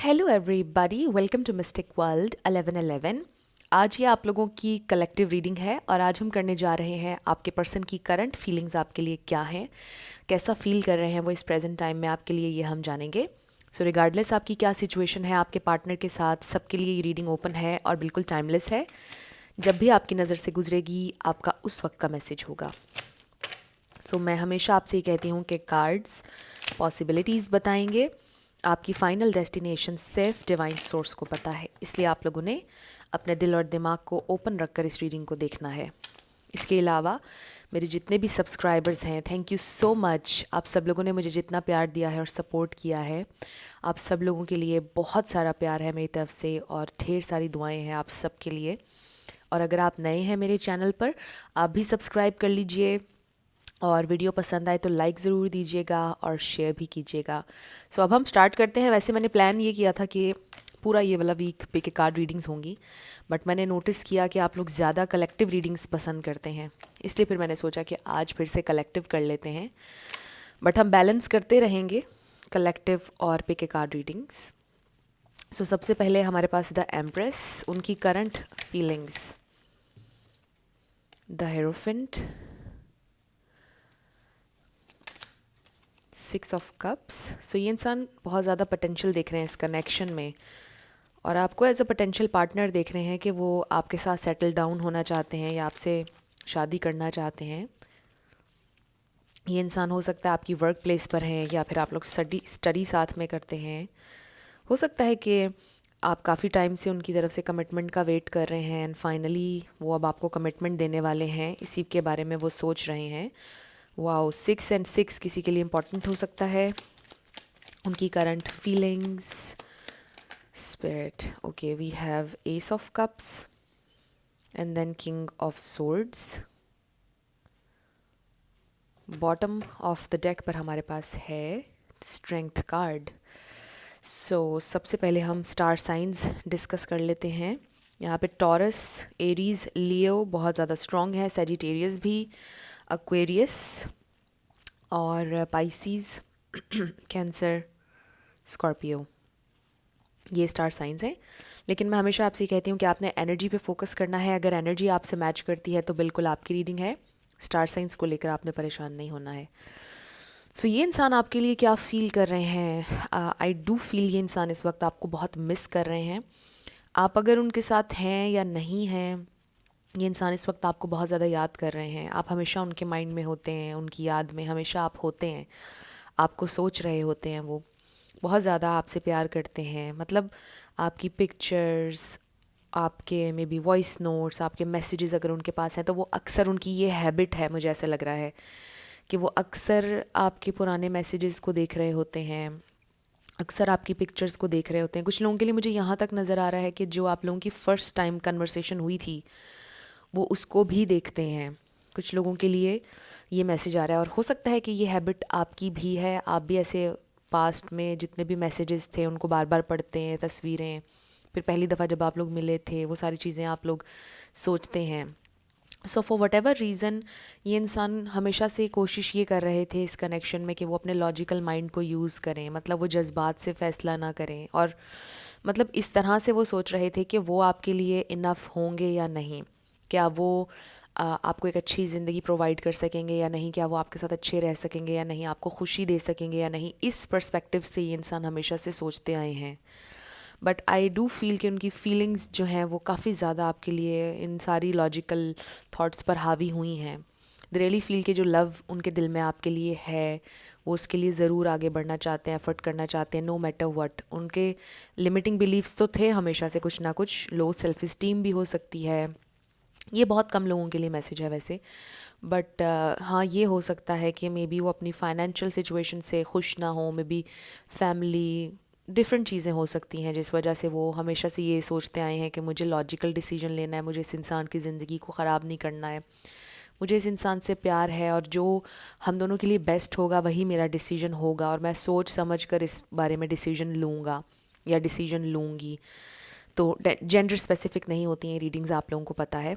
Hello everybody, welcome to mystic world 1111। आज ये आप लोगों की कलेक्टिव रीडिंग है और आज हम करने जा रहे हैं आपके पर्सन की करंट फीलिंग्स आपके लिए क्या हैं, कैसा फील कर रहे हैं वो इस प्रेजेंट टाइम में आपके लिए, ये हम जानेंगे। सो रिगार्डलेस आपकी क्या सिचुएशन है आपके पार्टनर के साथ, सबके लिए ये रीडिंग ओपन है और बिल्कुल टाइमलेस है। जब भी आपकी नज़र से गुजरेगी आपका उस वक्त का मैसेज होगा। सो मैं हमेशा आपसे ये कहती हूँ कि कार्ड्स पॉसिबिलिटीज़ बताएंगे, आपकी फ़ाइनल डेस्टिनेशन सिर्फ डिवाइन सोर्स को पता है, इसलिए आप लोगों ने अपने दिल और दिमाग को ओपन रखकर इस रीडिंग को देखना है। इसके अलावा मेरे जितने भी सब्सक्राइबर्स हैं, थैंक यू सो मच। आप सब लोगों ने मुझे जितना प्यार दिया है और सपोर्ट किया है, आप सब लोगों के लिए बहुत सारा प्यार है मेरी तरफ से और ढेर सारी दुआएं हैं आप सब के लिए। और अगर आप नए हैं मेरे चैनल पर, आप भी सब्सक्राइब कर लीजिए और वीडियो पसंद आए तो लाइक ज़रूर दीजिएगा और शेयर भी कीजिएगा। सो अब हम स्टार्ट करते हैं। वैसे मैंने प्लान ये किया था कि पूरा ये वाला वीक पिक कार्ड रीडिंग्स होंगी, बट मैंने नोटिस किया कि आप लोग ज़्यादा कलेक्टिव रीडिंग्स पसंद करते हैं, इसलिए फिर मैंने सोचा कि आज फिर से कलेक्टिव कर लेते हैं। बट हम बैलेंस करते रहेंगे कलेक्टिव और पिक कार्ड रीडिंग्स। सो सबसे पहले हमारे पास द एम्प्रेस, उनकी current feelings. The hierophant, 6 of cups. So ये इंसान बहुत ज़्यादा पोटेंशियल देख रहे हैं इस कनेक्शन में और आपको एज अ पोटेंशियल पार्टनर देख रहे हैं कि वो आपके साथ सेटल डाउन होना चाहते हैं या आपसे शादी करना चाहते हैं। ये इंसान हो सकता है आपकी वर्क प्लेस पर हैं या फिर आप लोग स्टडी साथ में करते हैं। हो सकता है कि आप काफ़ी टाइम से उनकी तरफ से कमिटमेंट का वेट कर रहे हैं एंड फाइनली वो अब आपको कमिटमेंट देने वाले हैं, इसी के बारे में वो सोच रहे हैं। वाओ, 6 एंड 6 किसी के लिए इम्पोर्टेंट हो सकता है। उनकी current feelings, spirit. Okay, we have ace of cups and then king of swords. Bottom of the deck पर हमारे पास है स्ट्रेंथ कार्ड। सो सबसे पहले हम स्टार साइंस डिस्कस कर लेते हैं। यहाँ पे टॉरस, एरीज, लियो बहुत ज़्यादा स्ट्रॉन्ग है, सेजिटेरियस भी, एक्वेरियस और पाइसीज, कैंसर, स्कॉर्पियो, ये स्टार साइंस हैं। लेकिन मैं हमेशा आपसे कहती हूँ कि आपने एनर्जी पे फोकस करना है। अगर एनर्जी आपसे मैच करती है तो बिल्कुल आपकी रीडिंग है। स्टार साइंस को लेकर आपने परेशान नहीं होना है। सो ये इंसान आपके लिए क्या फ़ील कर रहे हैं? आई डू फील ये इंसान इस वक्त आपको बहुत मिस कर रहे हैं। आप अगर उनके साथ हैं या नहीं हैं, ये इंसान इस वक्त आपको बहुत ज़्यादा याद कर रहे हैं। आप हमेशा उनके माइंड में होते हैं, उनकी याद में हमेशा आप होते हैं, आपको सोच रहे होते हैं। वो बहुत ज़्यादा आपसे प्यार करते हैं, मतलब आपकी पिक्चर्स, आपके मे बी वॉइस नोट्स, आपके मैसेजेस अगर उनके पास हैं तो वो अक्सर, उनकी ये हैबिट है, मुझे ऐसा लग रहा है कि वो अक्सर आपके पुराने मैसेजेस को देख रहे होते हैं, अक्सर आपकी पिक्चर्स को देख रहे होते हैं। कुछ लोगों के लिए मुझे यहाँ तक नज़र आ रहा है कि जो आप लोगों की फ़र्स्ट टाइम कन्वर्सेशन हुई थी वो उसको भी देखते हैं। कुछ लोगों के लिए ये मैसेज आ रहा है और हो सकता है कि ये हैबिट आपकी भी है। आप भी ऐसे पास्ट में जितने भी मैसेजेस थे उनको बार बार पढ़ते हैं, तस्वीरें, फिर पहली दफ़ा जब आप लोग मिले थे वो सारी चीज़ें आप लोग सोचते हैं। So for what ever reason ये इंसान हमेशा से कोशिश ये कर रहे थे इस कनेक्शन में कि वो अपने लॉजिकल माइंड को यूज़ करें, मतलब वो जज्बात से फ़ैसला ना करें और मतलब इस तरह से वो सोच रहे थे कि वो आपके लिए इनफ होंगे या नहीं, क्या वो आपको एक अच्छी ज़िंदगी प्रोवाइड कर सकेंगे या नहीं, क्या वो आपके साथ अच्छे रह सकेंगे या नहीं, आपको खुशी दे सकेंगे या नहीं। इस पर्सपेक्टिव से ये इंसान हमेशा से सोचते आए हैं। बट आई डू फील कि उनकी फीलिंग्स जो हैं वो काफ़ी ज़्यादा आपके लिए इन सारी लॉजिकल थॉट्स पर हावी हुई हैं। दे रियली फील कि जो लव उनके दिल में आपके लिए है वो उसके लिए ज़रूर आगे बढ़ना चाहते हैं, एफर्ट करना चाहते हैं, नो मैटर व्हाट। उनके लिमिटिंग बिलीव्स तो थे हमेशा से कुछ ना कुछ, लो सेल्फ इस्टीम भी हो सकती है। ये बहुत कम लोगों के लिए मैसेज है वैसे, बट हाँ, ये हो सकता है कि मे बी वो अपनी फाइनेंशियल सिचुएशन से खुश ना हो, मे बी फैमिली, डिफरेंट चीज़ें हो सकती हैं जिस वजह से वो हमेशा से ये सोचते आए हैं कि मुझे लॉजिकल डिसीजन लेना है, मुझे इस इंसान की ज़िंदगी को ख़राब नहीं करना है, मुझे इस इंसान से प्यार है और जो हम दोनों के लिए बेस्ट होगा वही मेरा डिसीजन होगा और मैं सोच समझ कर इस बारे में डिसीजन लूँगा या डिसीजन लूँगी। तो जेंडर स्पेसिफिक नहीं होती हैं रीडिंग्स, आप लोगों को पता है।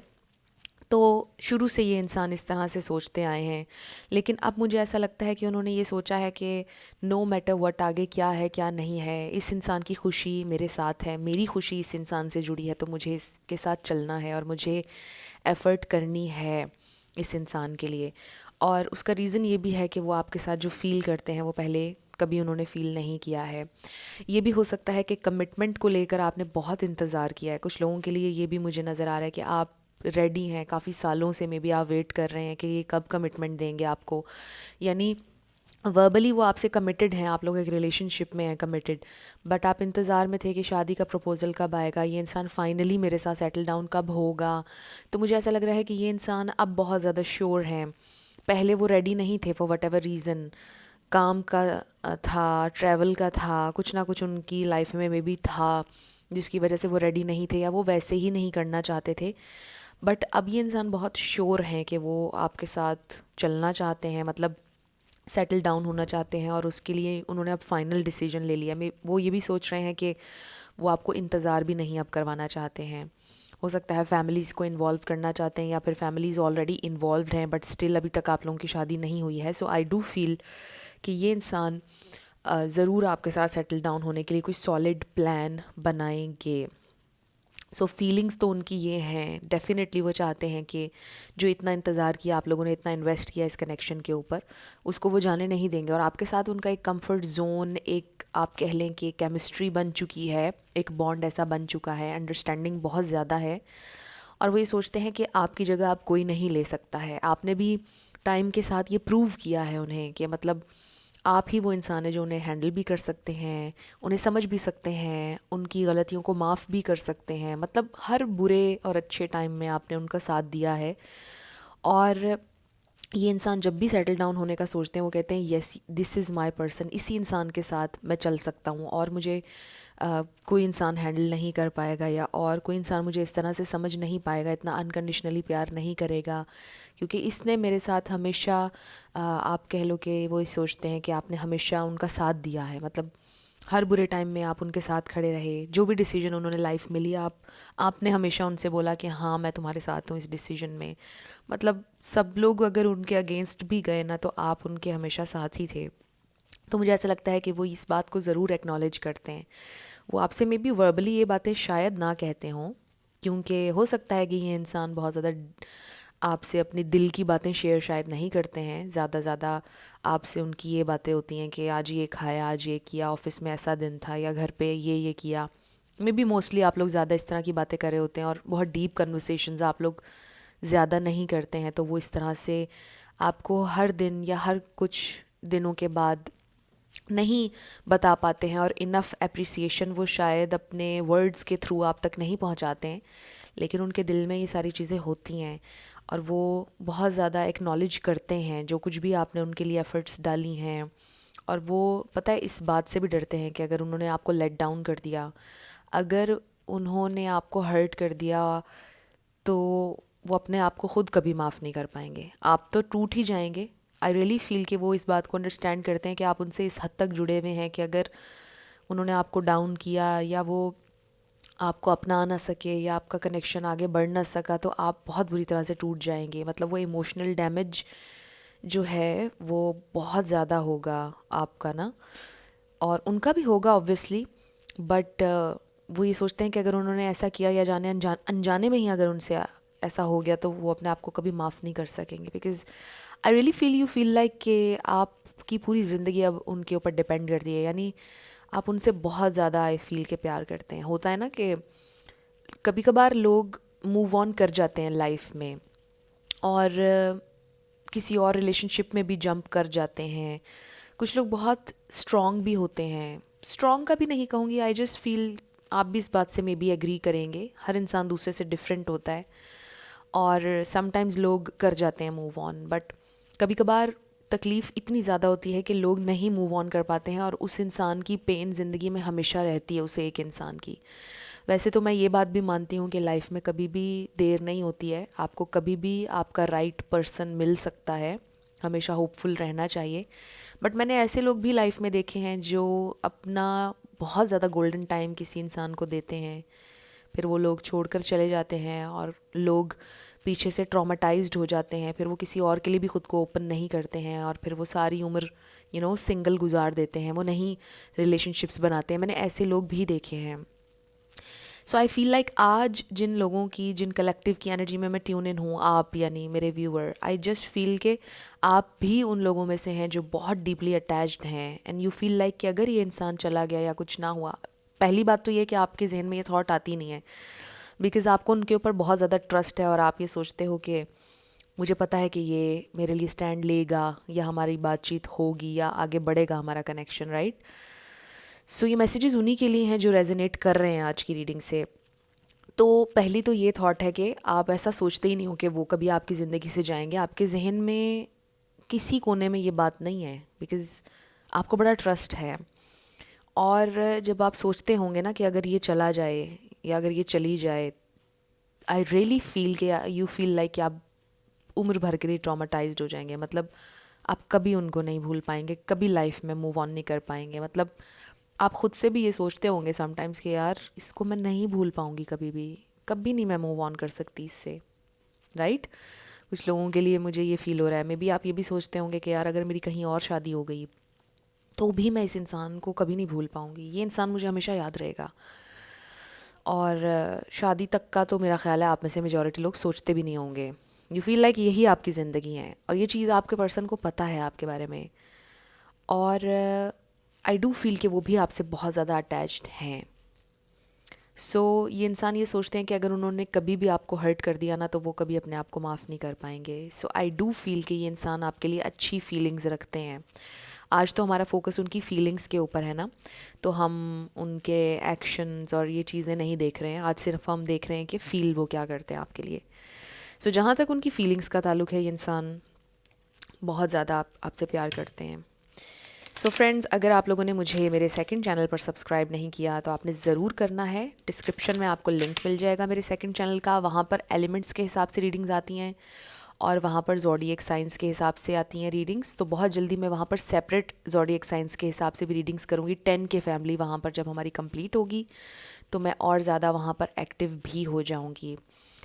तो शुरू से ये इंसान इस तरह से सोचते आए हैं, लेकिन अब मुझे ऐसा लगता है कि उन्होंने ये सोचा है कि नो मैटर व्हाट, आगे क्या है क्या नहीं है, इस इंसान की खुशी मेरे साथ है, मेरी खुशी इस इंसान से जुड़ी है, तो मुझे इसके साथ चलना है और मुझे एफ़र्ट करनी है इस इंसान के लिए। और उसका रीज़न ये भी है कि वो आपके साथ जो फ़ील करते हैं वो पहले कभी उन्होंने फ़ील नहीं किया है। ये भी हो सकता है कि कमिटमेंट को लेकर आपने बहुत इंतज़ार किया है। कुछ लोगों के लिए ये भी मुझे नज़र आ रहा है कि आप रेडी हैं, काफ़ी सालों से मे बी आप वेट कर रहे हैं कि ये कब कमिटमेंट देंगे आपको। यानी वर्बली वो आपसे कमिटेड हैं, आप लोग एक रिलेशनशिप में हैं कमिटेड, बट आप इंतज़ार में थे कि शादी का प्रपोज़ल कब आएगा, ये इंसान फाइनली मेरे साथ सेटल डाउन कब होगा। तो मुझे ऐसा लग रहा है कि ये इंसान अब बहुत ज़्यादा श्योर हैं। पहले वो रेडी नहीं थे फॉर वट एवर रीज़न, काम का था, ट्रैवल का था, कुछ ना कुछ उनकी लाइफ में मे बी था जिसकी वजह से वो रेडी नहीं थे या वो वैसे ही नहीं करना चाहते थे। बट अब ये इंसान बहुत श्योर हैं कि वो आपके साथ चलना चाहते हैं, मतलब सेटल डाउन होना चाहते हैं, और उसके लिए उन्होंने अब फाइनल डिसीजन ले लिया। वो ये भी सोच रहे हैं कि वो आपको इंतज़ार भी नहीं अब करवाना चाहते हैं। हो सकता है फैमिलीज़ को इन्वॉल्व करना चाहते हैं, या फिर फैमिलीज़ ऑलरेडी इन्वॉल्व हैं बट स्टिल अभी तक आप लोगों की शादी नहीं हुई है। सो आई डू फील कि ये इंसान ज़रूर आपके साथ सेटल डाउन होने के लिए कोई सॉलिड प्लान बनाएंगे। सो फीलिंग्स तो उनकी ये हैं, डेफिनेटली वो चाहते हैं कि जो इतना इंतज़ार किया आप लोगों ने, इतना इन्वेस्ट किया इस कनेक्शन के ऊपर, उसको वो जाने नहीं देंगे। और आपके साथ उनका एक कंफर्ट जोन, एक आप कह लें कि केमिस्ट्री बन चुकी है, एक बॉन्ड ऐसा बन चुका है, अंडरस्टैंडिंग बहुत ज़्यादा है। और वो ये सोचते हैं कि आपकी जगह आप कोई नहीं ले सकता है। आपने भी टाइम के साथ ये प्रूव किया है उन्हें कि मतलब आप ही वो इंसान है जो उन्हें हैंडल भी कर सकते हैं, उन्हें समझ भी सकते हैं, उनकी गलतियों को माफ़ भी कर सकते हैं। मतलब हर बुरे और अच्छे टाइम में आपने उनका साथ दिया है। और ये इंसान जब भी सेटल डाउन होने का सोचते हैं वो कहते हैं yes this is my person, इसी इंसान के साथ मैं चल सकता हूँ, और मुझे कोई इंसान हैंडल नहीं कर पाएगा, या और कोई इंसान मुझे इस तरह से समझ नहीं पाएगा, इतना अनकंडीशनली प्यार नहीं करेगा, क्योंकि इसने मेरे साथ हमेशा आप कह लो कि वो सोचते हैं कि आपने हमेशा उनका साथ दिया है। मतलब हर बुरे टाइम में आप उनके साथ खड़े रहे, जो भी डिसीजन उन्होंने लाइफ में लिया आपने हमेशा उनसे बोला कि हाँ मैं तुम्हारे साथ हूँ इस डिसीजन में। मतलब सब लोग अगर उनके अगेंस्ट भी गए ना, तो आप उनके हमेशा साथ ही थे। तो मुझे ऐसा लगता है कि वो इस बात को ज़रूर एक्नॉलेज करते हैं। वो आपसे मे बी वर्बली ये बातें शायद ना कहते हों, क्योंकि हो सकता है कि ये इंसान बहुत ज़्यादा आपसे अपनी दिल की बातें शेयर शायद नहीं करते हैं। ज़्यादा आपसे उनकी ये बातें होती हैं कि आज ये खाया, आज ये किया, ऑफिस में ऐसा दिन था, या घर पे ये किया। मे बी मोस्टली आप लोग ज़्यादा इस तरह की बातें कर रहे होते हैं और बहुत डीप कन्वर्सेशंस आप लोग ज़्यादा नहीं करते हैं, तो वो इस तरह से आपको हर दिन या हर कुछ दिनों के बाद नहीं बता पाते हैं, और इनफ एप्रिसिएशन वो शायद अपने वर्ड्स के थ्रू आप तक नहीं पहुंचाते हैं, लेकिन उनके दिल में ये सारी चीज़ें होती हैं और वो बहुत ज़्यादा एक्नॉलेज करते हैं जो कुछ भी आपने उनके लिए एफ़र्ट्स डाली हैं। और वो पता है इस बात से भी डरते हैं कि अगर उन्होंने आपको लेट डाउन कर दिया, अगर उन्होंने आपको हर्ट कर दिया, तो वो अपने आप को ख़ुद कभी माफ़ नहीं कर पाएंगे, आप तो टूट ही जाएंगे। आई रियली फील कि वो इस बात को अंडरस्टैंड करते हैं कि आप उनसे इस हद तक जुड़े हुए हैं कि अगर उन्होंने आपको डाउन किया या वो आपको अपना ना सके या आपका कनेक्शन आगे बढ़ ना सका, तो आप बहुत बुरी तरह से टूट जाएंगे। मतलब वो इमोशनल डैमेज जो है वो बहुत ज़्यादा होगा आपका ना, और उनका भी होगा ऑब्वियसली। बट वो ये सोचते हैं कि अगर उन्होंने ऐसा किया या जाने अनजाने में ही अगर उनसे ऐसा हो गया, तो वो अपने आप को कभी माफ़ नहीं कर सकेंगे। Because I really feel you feel like कि आपकी पूरी ज़िंदगी अब उनके ऊपर डिपेंड करती है। यानी आप उनसे बहुत ज़्यादा आई फील के प्यार करते हैं। होता है ना कि कभी कभार लोग मूव ऑन कर जाते हैं लाइफ में, और किसी और रिलेशनशिप में भी जंप कर जाते हैं। कुछ लोग बहुत स्ट्रॉन्ग भी होते हैं, स्ट्रॉन्ग का भी नहीं कहूँगी, आई जस्ट फील आप भी इस बात से मे बी एग्री करेंगे, हर इंसान दूसरे से डिफरेंट होता है, और समटाइम्स लोग कर जाते हैं मूव ऑन। बट कभी कभार तकलीफ़ इतनी ज़्यादा होती है कि लोग नहीं मूव ऑन कर पाते हैं, और उस इंसान की पेन ज़िंदगी में हमेशा रहती है, उसे एक इंसान की। वैसे तो मैं ये बात भी मानती हूँ कि लाइफ में कभी भी देर नहीं होती है, आपको कभी भी आपका राइट पर्सन मिल सकता है, हमेशा होपफुल रहना चाहिए। बट मैंने ऐसे लोग भी लाइफ में देखे हैं जो अपना बहुत ज़्यादा गोल्डन टाइम किसी इंसान को देते हैं, फिर वो लोग छोड़कर चले जाते हैं, और लोग पीछे से ट्रॉमाटाइज्ड हो जाते हैं, फिर वो किसी और के लिए भी ख़ुद को ओपन नहीं करते हैं और फिर वो सारी उम्र सिंगल गुजार देते हैं, वो नहीं रिलेशनशिप्स बनाते हैं। मैंने ऐसे लोग भी देखे हैं। सो आई फील लाइक आज जिन लोगों की, जिन कलेक्टिव की एनर्जी में मैं ट्यून इन हूँ, आप यानी मेरे व्यूअर, आई जस्ट फील के आप भी उन लोगों में से हैं जो बहुत डीपली अटैच्ड हैं एंड यू फील लाइक कि अगर ये इंसान चला गया या कुछ ना हुआ, पहली बात तो ये कि आपके जहन में ये थॉट आती नहीं है बिकॉज़ आपको उनके ऊपर बहुत ज़्यादा ट्रस्ट है और आप ये सोचते हो कि मुझे पता है कि ये मेरे लिए स्टैंड लेगा या हमारी बातचीत होगी या आगे बढ़ेगा हमारा कनेक्शन, राइट। सो ये मैसेजेस उन्हीं के लिए हैं जो रेजोनेट कर रहे हैं आज की रीडिंग से। तो पहली तो ये थॉट है कि आप ऐसा सोचते ही नहीं हो कि वो कभी आपकी ज़िंदगी से जाएंगे। आपके जहन में किसी कोने में ये बात नहीं है बिकॉज़ आपको बड़ा ट्रस्ट है। और जब आप सोचते होंगे ना कि अगर ये चला जाए या अगर ये चली जाए, आई रियली फील कि यू फील लाइक कि आप उम्र भर के लिए ट्रॉमाटाइज्ड हो जाएंगे। मतलब आप कभी उनको नहीं भूल पाएंगे, कभी लाइफ में मूव ऑन नहीं कर पाएंगे। मतलब आप ख़ुद से भी ये सोचते होंगे समटाइम्स कि यार इसको मैं नहीं भूल पाऊँगी, कभी नहीं मैं मूव ऑन कर सकती इससे, राइट। कुछ लोगों के लिए मुझे ये फ़ील हो रहा है। मे बी आप ये भी सोचते होंगे कि यार अगर मेरी कहीं और शादी हो गई तो भी मैं इस इंसान को कभी नहीं भूल पाऊँगी, ये इंसान मुझे हमेशा याद रहेगा। और शादी तक का तो मेरा ख़्याल है आप में से मेजॉरिटी लोग सोचते भी नहीं होंगे। यू फील लाइक यही आपकी ज़िंदगी है और ये चीज़ आपके पर्सन को पता है आपके बारे में। और आई डू फील कि वो भी आपसे बहुत ज़्यादा अटैच्ड हैं। सो ये इंसान ये सोचते हैं कि अगर उन्होंने कभी भी आपको हर्ट कर दिया ना तो वो कभी अपने आप को माफ़ नहीं कर पाएंगे। सो आई डू फील कि ये इंसान आपके लिए अच्छी फीलिंग्स रखते हैं। आज तो हमारा फोकस उनकी फीलिंग्स के ऊपर है ना, तो हम उनके एक्शंस और ये चीज़ें नहीं देख रहे हैं। आज सिर्फ हम देख रहे हैं कि फ़ील वो क्या करते हैं आपके लिए। सो जहाँ तक उनकी फीलिंग्स का ताल्लुक़ है, ये इंसान बहुत ज़्यादा आपसे प्यार करते हैं। सो फ्रेंड्स, अगर आप लोगों ने मुझे मेरे सेकंड चैनल पर सब्सक्राइब नहीं किया तो आपने ज़रूर करना है। डिस्क्रिप्शन में आपको लिंक मिल जाएगा मेरे सेकंड चैनल का। वहाँ पर एलिमेंट्स के हिसाब से रीडिंग्स आती हैं और वहाँ पर ज़ोडिएक साइंस के हिसाब से आती हैं रीडिंग्स। तो बहुत जल्दी मैं वहाँ पर सेपरेट ज़ोडिएक साइंस के हिसाब से भी रीडिंग्स करूँगी। 10 के फैमिली वहाँ पर जब हमारी कंप्लीट होगी तो मैं और ज़्यादा वहाँ पर एक्टिव भी हो जाऊँगी।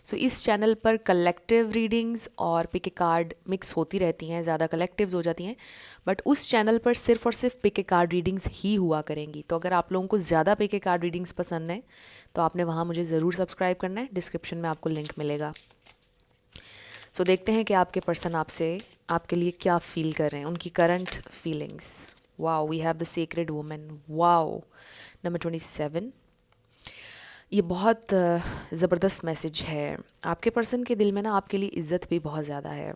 सो इस चैनल पर कलेक्टिव रीडिंग्स और पिक ए कार्ड मिक्स होती रहती हैं, ज़्यादा कलेक्टिव्स हो जाती हैं, बट उस चैनल पर सिर्फ और सिर्फ पिक ए कार्ड रीडिंग्स ही हुआ करेंगी। तो अगर आप लोगों को ज़्यादा पिक ए कार्ड रीडिंग्स पसंद हैं तो आपने वहाँ मुझे ज़रूर सब्सक्राइब करना है। डिस्क्रिप्शन में आपको लिंक मिलेगा। सो देखते हैं कि आपके पर्सन आपसे, आपके लिए क्या फ़ील कर रहे हैं, उनकी current feelings. Wow, we have the secret woman. Wow, number 27। ये बहुत ज़बरदस्त मैसेज है। आपके पर्सन के दिल में ना आपके लिए इज़्ज़त भी बहुत ज़्यादा है।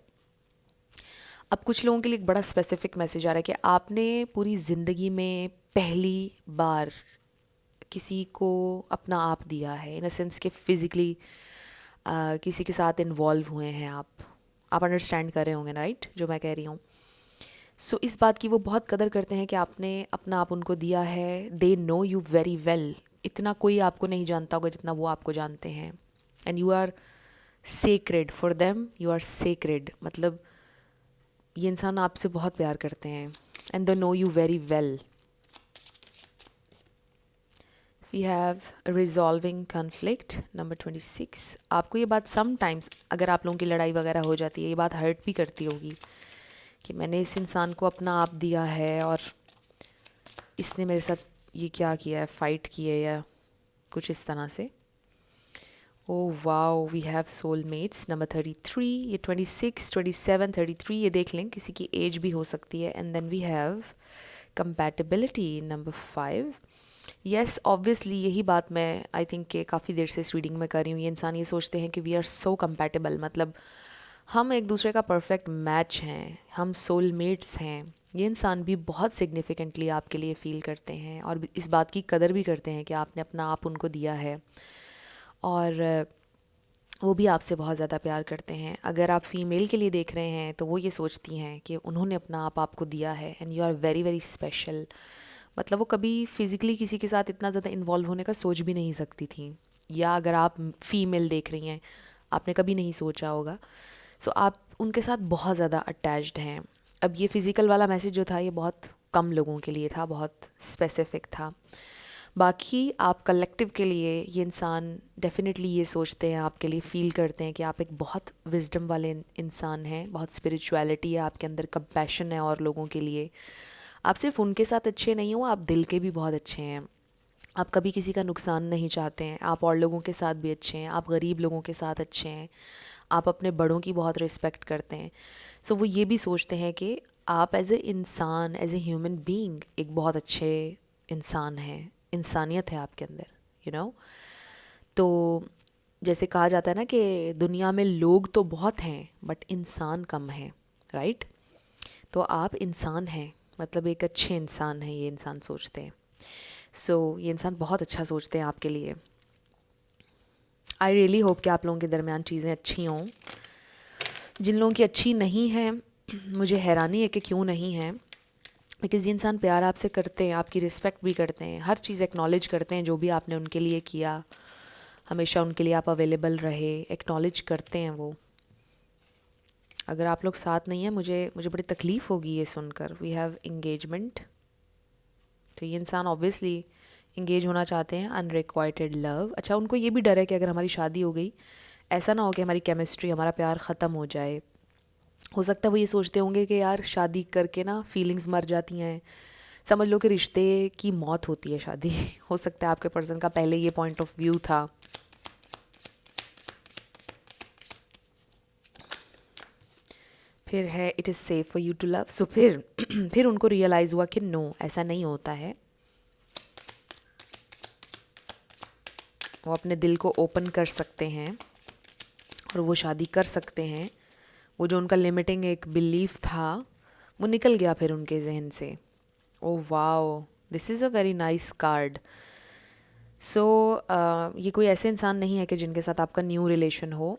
अब कुछ लोगों के लिए एक बड़ा स्पेसिफिक मैसेज आ रहा है कि आपने पूरी ज़िंदगी में पहली बार किसी को अपना आप दिया है, इन अ सेंस कि फ़िज़िकली किसी के साथ इन्वॉल्व हुए हैं आप अंडरस्टैंड कर रहे होंगे, राइट, जो मैं कह रही हूँ। सो इस बात की वो बहुत कदर करते हैं कि आपने अपना आप उनको दिया है। दे नो यू वेरी वेल। इतना कोई आपको नहीं जानता होगा जितना वो आपको जानते हैं। And you are sacred for them, you are sacred. मतलब ये इंसान आपसे बहुत प्यार करते हैं and they know you very well. We have resolving conflict, number 26। आपको ये बात समटाइम्स, अगर आप लोगों की लड़ाई वगैरह हो जाती है, ये बात हर्ट भी करती होगी कि मैंने इस इंसान को अपना आप दिया है और इसने मेरे साथ ये क्या किया है, फ़ाइट की है या कुछ इस तरह से। Oh wow, we have soulmates, number 33। ये 26, 27, 33 ये देख लें, किसी की एज भी हो सकती है। And then we have compatibility, number 5। Yes, obviously यही बात मैं आई थिंक कि काफ़ी देर से इस रीडिंग में कर रही हूँ। ये इंसान ये सोचते हैं कि वी आर सो कंपैटिबल, मतलब हम एक दूसरे का परफेक्ट मैच हैं, हम सोलमेट्स हैं। ये इंसान भी बहुत सिग्निफिकेंटली आपके लिए फ़ील करते हैं और इस बात की कदर भी करते हैं कि आपने अपना आप उनको दिया है और वो भी आपसे बहुत ज़्यादा प्यार करते हैं। अगर आप फीमेल के लिए देख रहे हैं तो वो ये सोचती हैं कि उन्होंने अपना आप आपको दिया है and you are very very special. मतलब वो कभी फ़िज़िकली किसी के साथ इतना ज़्यादा इन्वॉल्व होने का सोच भी नहीं सकती थी, या अगर आप फ़ीमेल देख रही हैं आपने कभी नहीं सोचा होगा। सो आप उनके साथ बहुत ज़्यादा अटैच्ड हैं। अब ये फ़िज़िकल वाला मैसेज जो था ये बहुत कम लोगों के लिए था, बहुत स्पेसिफ़िक था, बाकी आप कलेक्टिव के लिए ये इंसान डेफिनेटली ये सोचते हैं, आपके लिए फ़ील करते हैं कि आप एक बहुत विजडम वाले इंसान हैं, बहुत स्पिरिचुअलिटी है आपके अंदर, कंपैशन है और लोगों के लिए। आप सिर्फ उनके साथ अच्छे नहीं हो, आप दिल के भी बहुत अच्छे हैं। आप कभी किसी का नुकसान नहीं चाहते हैं, आप और लोगों के साथ भी अच्छे हैं, आप गरीब लोगों के साथ अच्छे हैं, आप अपने बड़ों की बहुत रिस्पेक्ट करते हैं। सो वो ये भी सोचते हैं कि आप एज ए इंसान, एज ए ह्यूमन बीइंग एक बहुत अच्छे इंसान हैं, इंसानियत है आपके अंदर, यू नो। तो जैसे कहा जाता है ना कि दुनिया में लोग तो बहुत हैं बट इंसान कम है, राइट। तो आप इंसान हैं, मतलब एक अच्छे इंसान हैं, ये इंसान सोचते हैं। सो ये इंसान बहुत अच्छा सोचते हैं आपके लिए। आई रियली होप कि आप लोगों के दरमियान चीज़ें अच्छी हों। जिन लोगों की अच्छी नहीं है, मुझे हैरानी है कि क्यों नहीं है, बिकॉज़ ये इंसान प्यार आपसे करते हैं, आपकी रिस्पेक्ट भी करते हैं, हर चीज़ एक्नॉलेज करते हैं जो भी आपने उनके लिए किया, हमेशा उनके लिए आप अवेलेबल रहे, एक्नॉलेज करते हैं वो। अगर आप लोग साथ नहीं हैं, मुझे बड़ी तकलीफ़ होगी ये सुनकर। वी हैव इंगेजमेंट, तो ये इंसान ऑब्वियसली इंगेज होना चाहते हैं, अनरिक्वाइटेड लव। अच्छा, उनको ये भी डर है कि अगर हमारी शादी हो गई, ऐसा ना हो कि हमारी केमिस्ट्री, हमारा प्यार ख़त्म हो जाए। हो सकता है वो ये सोचते होंगे कि यार शादी करके ना फीलिंग्स मर जाती हैं, समझ लो कि रिश्ते की मौत होती है शादी। हो सकता है आपके पर्सन का पहले ये पॉइंट ऑफ व्यू था। फिर है it is safe for you to love. So फिर उनको रियलाइज़ हुआ कि नो, ऐसा नहीं होता है। वो अपने दिल को ओपन कर सकते हैं और वो शादी कर सकते हैं। वो जो उनका लिमिटिंग एक बिलीफ था वो निकल गया फिर उनके जहन से। Oh wow, this is a very nice card. So ये कोई ऐसे इंसान नहीं है कि जिनके साथ आपका न्यू रिलेशन हो।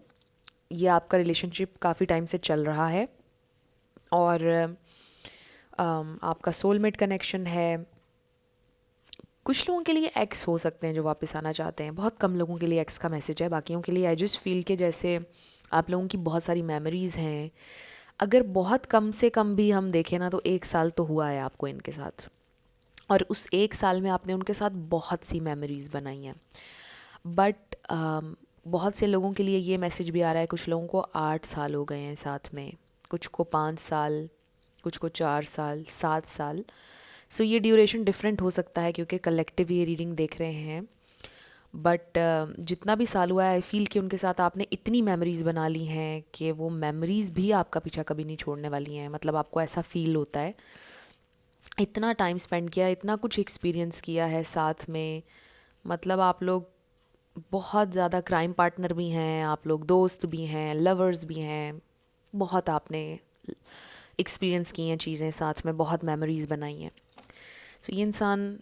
ये आपका रिलेशनशिप काफ़ी टाइम से चल रहा है और आपका सोलमेट कनेक्शन है। कुछ लोगों के लिए एक्स हो सकते हैं जो वापस आना चाहते हैं, बहुत कम लोगों के लिए एक्स का मैसेज है। बाकियों के लिए आई जस्ट फील के जैसे आप लोगों की बहुत सारी मेमोरीज़ हैं। अगर बहुत कम से कम भी हम देखें ना, तो 1 साल तो हुआ है आपको इनके साथ, और उस 1 साल में आपने उनके साथ बहुत सी मेमोरीज़ बनाई हैं। बट बहुत से लोगों के लिए ये मैसेज भी आ रहा है, कुछ लोगों को 8 साल हो गए हैं साथ में, कुछ को 5 साल, कुछ को 4 साल, 7 साल। सो ये ड्यूरेशन डिफरेंट हो सकता है क्योंकि कलेक्टिव ये रीडिंग देख रहे हैं। बट जितना भी साल हुआ है, आई फील कि उनके साथ आपने इतनी मेमोरीज़ बना ली हैं कि वो मेमोरीज़ भी आपका पीछा कभी नहीं छोड़ने वाली हैं। मतलब आपको ऐसा फील होता है, इतना टाइम स्पेंड किया, इतना कुछ एक्सपीरियंस किया है साथ में। मतलब आप लोग बहुत ज़्यादा क्राइम पार्टनर भी हैं, आप लोग दोस्त भी हैं, लवर्स भी हैं, बहुत आपने एक्सपीरियंस की हैं चीज़ें साथ में, बहुत मेमोरीज़ बनाई हैं। सो ये इंसान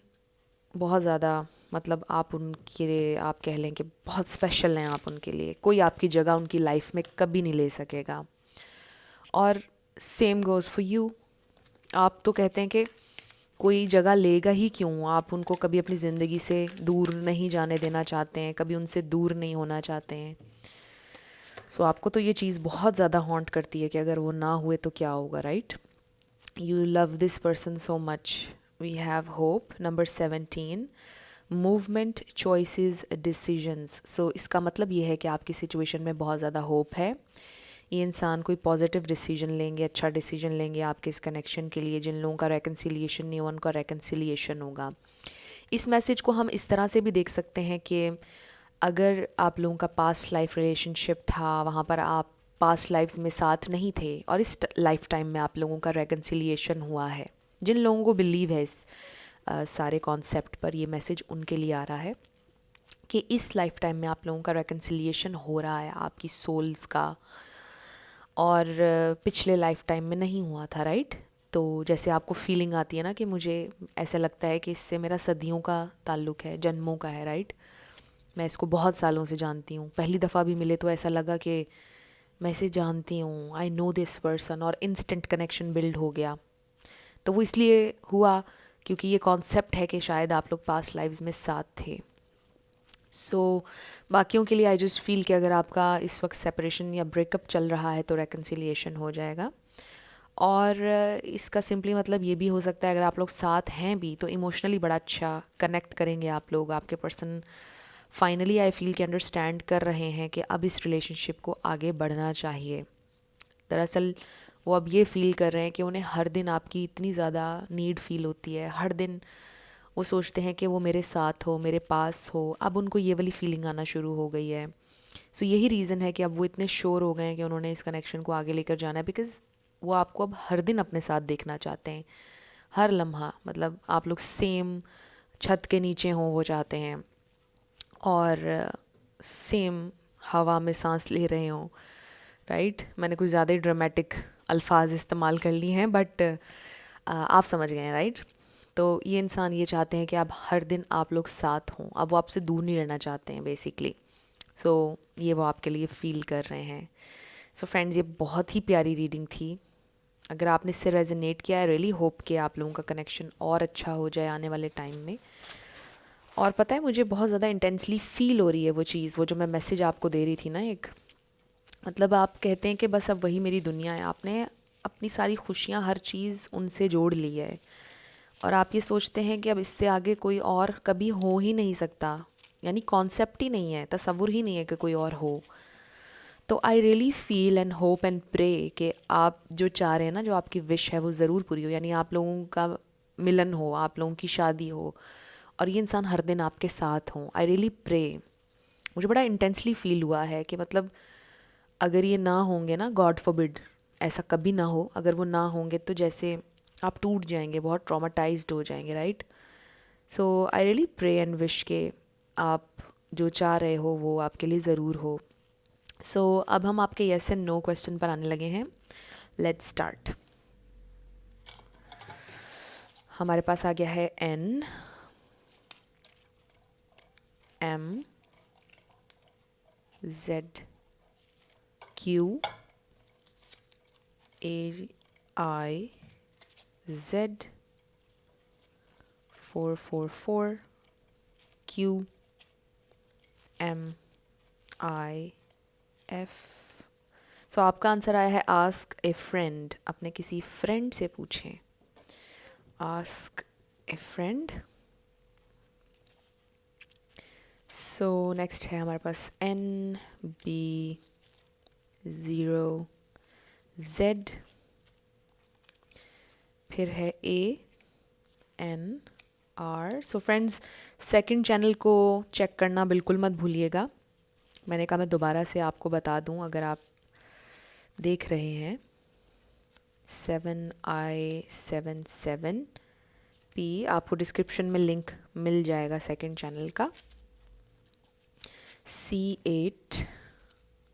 बहुत ज़्यादा, मतलब आप उनके लिए, आप कह लें कि बहुत स्पेशल हैं आप उनके लिए। कोई आपकी जगह उनकी लाइफ में कभी नहीं ले सकेगा। और सेम गोज़ फॉर यू। आप तो कहते हैं कि कोई जगह लेगा ही क्यों, आप उनको कभी अपनी ज़िंदगी से दूर नहीं जाने देना चाहते हैं, कभी उनसे दूर नहीं होना चाहते हैं। सो आपको तो ये चीज़ बहुत ज़्यादा हॉन्ट करती है कि अगर वो ना हुए तो क्या होगा, right. You love this person so much. We have hope, number 17, movement, choices, decisions. So इसका मतलब ये है कि आपकी सिचुएशन में बहुत ज़्यादा होप है। ये इंसान कोई पॉजिटिव डिसीजन लेंगे, अच्छा डिसीजन लेंगे आपके इस कनेक्शन के लिए। जिन लोगों का रेकन्सिलिएशन नहीं हुआ, उनका रेकन्सिलिएशन होगा। इस मैसेज को हम इस तरह से भी देख सकते हैं कि अगर आप लोगों का पास्ट लाइफ रिलेशनशिप था, वहाँ पर आप पास्ट लाइफ्स में साथ नहीं थे और इस लाइफ टाइम में आप लोगों का रेकन्सिलिएशन हुआ है। जिन लोगों को बिलीव है इस सारे कॉन्सेप्ट पर, ये मैसेज उनके लिए आ रहा है कि इस लाइफ टाइम में आप लोगों का रेकन्सिलिएशन हो रहा है आपकी सोल्स का, और पिछले लाइफ टाइम में नहीं हुआ था, राइट। तो जैसे आपको फीलिंग आती है ना कि मुझे ऐसा लगता है कि इससे मेरा सदियों का ताल्लुक़ है, जन्मों का है, राइट। मैं इसको बहुत सालों से जानती हूँ, पहली दफ़ा भी मिले तो ऐसा लगा कि मैं इसे जानती हूँ, आई नो दिस पर्सन, और इंस्टेंट कनेक्शन बिल्ड हो गया। तो वो इसलिए हुआ क्योंकि ये कॉन्सेप्ट है कि शायद आप लोग पास्ट लाइव्स में साथ थे। सो बाकियों के लिए आई जस्ट फील कि अगर आपका इस वक्त सेपरेशन या ब्रेकअप चल रहा है तो रेकन्सिलिएशन हो जाएगा। और इसका सिंपली मतलब ये भी हो सकता है अगर आप लोग साथ हैं भी तो इमोशनली बड़ा अच्छा कनेक्ट करेंगे आप लोग, आपके पर्सन फाइनली आई फील कि अंडरस्टैंड कर रहे हैं कि अब इस रिलेशनशिप को आगे बढ़ना चाहिए। दरअसल वो अब ये फ़ील कर रहे हैं कि उन्हें हर दिन आपकी इतनी ज़्यादा नीड फील होती है, हर दिन वो सोचते हैं कि वो मेरे साथ हो, मेरे पास हो। अब उनको ये वाली फीलिंग आना शुरू हो गई है। सो यही रीज़न है कि अब वो इतने श्योर हो गए हैं कि उन्होंने इस कनेक्शन को आगे लेकर जाना है, बिकॉज़ वो आपको अब हर दिन अपने साथ देखना चाहते हैं, हर लम्हा। मतलब आप लोग सेम छत के नीचे हों वो चाहते हैं, और सेम हवा में सांस ले रहे हों, राइट। मैंने कुछ ज़्यादा ही ड्रामेटिक अल्फाज इस्तेमाल कर लिए हैं, बट आप समझ गए हैं, राइट। तो ये इंसान ये चाहते हैं कि अब हर दिन आप लोग साथ हों, अब वो आपसे दूर नहीं रहना चाहते हैं बेसिकली। सो ये वो आपके लिए फ़ील कर रहे हैं। सो फ्रेंड्स, ये बहुत ही प्यारी रीडिंग थी। अगर आपने इससे रेजोनेट किया, आई रियली होप कि आप लोगों का कनेक्शन और अच्छा हो जाए आने वाले टाइम में। और पता है, मुझे बहुत ज़्यादा इंटेंसली फ़ील हो रही है वो चीज़, वो जो मैं मैसेज आपको दे रही थी ना, एक मतलब आप कहते हैं कि बस अब वही मेरी दुनिया है। आपने अपनी सारी खुशियाँ, हर चीज़ उनसे जोड़ ली है, और आप ये सोचते हैं कि अब इससे आगे कोई और कभी हो ही नहीं सकता, यानी कॉन्सेप्ट ही नहीं है, तसव्वुर ही नहीं है कि कोई और हो। तो I really feel and hope and pray कि आप जो चाह रहे हैं ना, जो आपकी विश है वो ज़रूर पूरी हो, यानी आप लोगों का मिलन हो, आप लोगों की शादी हो, और ये इंसान हर दिन आपके साथ हों। I really pray. मुझे बड़ा इंटेंसली फील हुआ है कि मतलब अगर ये ना होंगे ना, गॉड फॉरबिड ऐसा कभी ना हो, अगर वो ना होंगे तो जैसे आप टूट जाएंगे, बहुत ट्रॉमाटाइज्ड हो जाएंगे, right. So I really pray and wish के आप जो चाह रहे हो वो आपके लिए ज़रूर हो। सो अब हम आपके येस एंड नो क्वेश्चन पर आने लगे हैं। Let's start. हमारे पास आ गया है N M Z Q A I Z 444 Q M I F। सो आपका आंसर आया है आस्क ए फ्रेंड। अपने किसी फ्रेंड से पूछें। आस्क ए फ्रेंड। सो नेक्स्ट है हमारे पास N B 0 Z, फिर है A N R। So friends, second channel को चेक करना बिल्कुल मत भूलिएगा। मैंने कहा मैं दोबारा से आपको बता दूं अगर आप देख रहे हैं। 7I77P, आपको डिस्क्रिप्शन में लिंक मिल जाएगा सेकंड चैनल का। C8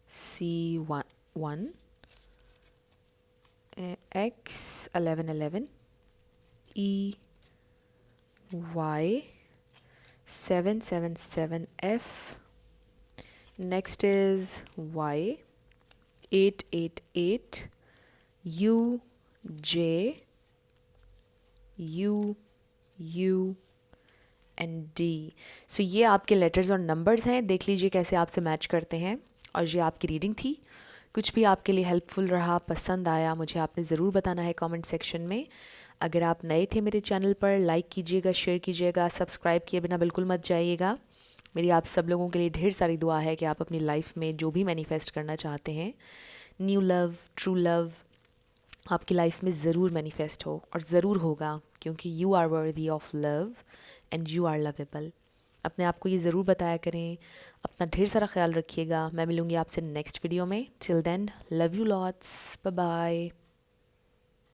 C1 X 1111 EY 777F। Next is Y 888 UJ U and D. So ये आपके लेटर्स और नंबर्स हैं, देख लीजिए कैसे आपसे मैच करते हैं। और ये आपकी रीडिंग थी। कुछ भी आपके लिए हेल्पफुल रहा, पसंद आया, मुझे आपने ज़रूर बताना है कमेंट सेक्शन में। अगर आप नए थे मेरे चैनल पर, लाइक कीजिएगा, शेयर कीजिएगा, सब्सक्राइब किए बिना बिल्कुल मत जाइएगा। मेरी आप सब लोगों के लिए ढेर सारी दुआ है कि आप अपनी लाइफ में जो भी मैनिफेस्ट करना चाहते हैं, न्यू लव, ट्रू लव, आपकी लाइफ में ज़रूर मैनिफेस्ट हो, और ज़रूर होगा, क्योंकि you are worthy of love and you are lovable. अपने आप को ये ज़रूर बताया करें। अपना ढेर सारा ख्याल रखिएगा। मैं मिलूँगी आपसे नेक्स्ट वीडियो में। Till then, love you lots, bye bye.